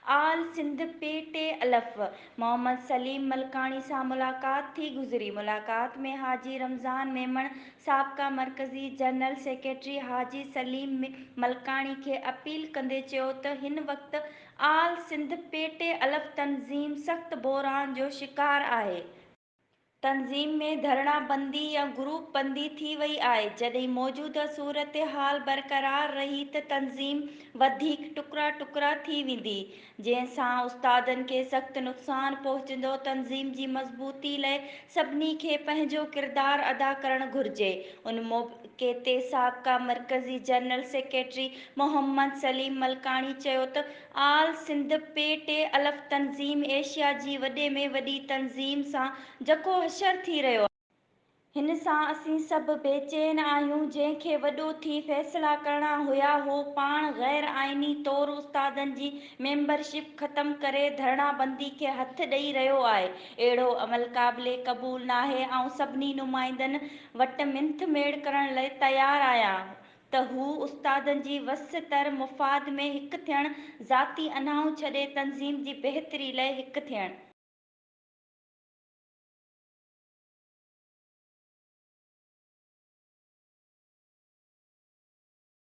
आल सिंध पेटे अलफ़ मोहम्मद सलीम मलकानी सां मुलाक़ात थी गुज़री। मुलाक़ात में हाजी रमज़ान मेमण साबिक़ा मरकज़ी जनरल सेक्रेटरी हाजी सलीम मलकानी खे अपील कंदे चयो त हिन वक़्तु आल सिंध पेटे अलफ़ तनज़ीम सख़्त बहिरान जो शिकार आहे। तनज़ीम में धरणा बंदी या ग्रुप बंदी थी वई आहे। जॾहिं मौजूदा सूरत हाल बरक़रार रही त तनज़ीम वधीक टुकड़ा टुकड़ा थी वेंदी, जंहिं सां उस्तादनि खे सख़्तु नुक़सान पहुचंदो। तनज़ीम जी मज़बूती लाइ सभिनी खे पंहिंजो किरदारु अदा करणु घुरिजे। उन मौक़े ते साबिक़ा मरकज़ी जनरल सेक्रेटरी मोहम्मद सलीम मलकानी चयो त आल सिंध पेटे अलफ़ तनज़ीम एशिया जी वॾे में वॾी तनज़ीम सां जको हशर थी रहियो आहे। हिन सां असीं सभु बेचैन आहियूं। जंहिंखे वॾो थी फ़ैसिला करणा हुया हो पाण ग़ैर आइनी तौरु उस्तादनि जी मेंबरशिप ख़त्म करे धरणा बंदी खे हथु ॾेई रहियो आहे। अहिड़ो अमल क़ाबिले क़बूल नाहे। आउं सभिनी नुमाइंदनि वटि मिंथ मेड़ करण लाइ तयारु आहियां त हू उस्तादनि जी वसतर मुफ़ाद में हिकु थियण, ज़ाती अनाहूं छॾे तनज़ीम जी बहितरी लाइ हिकु थियण।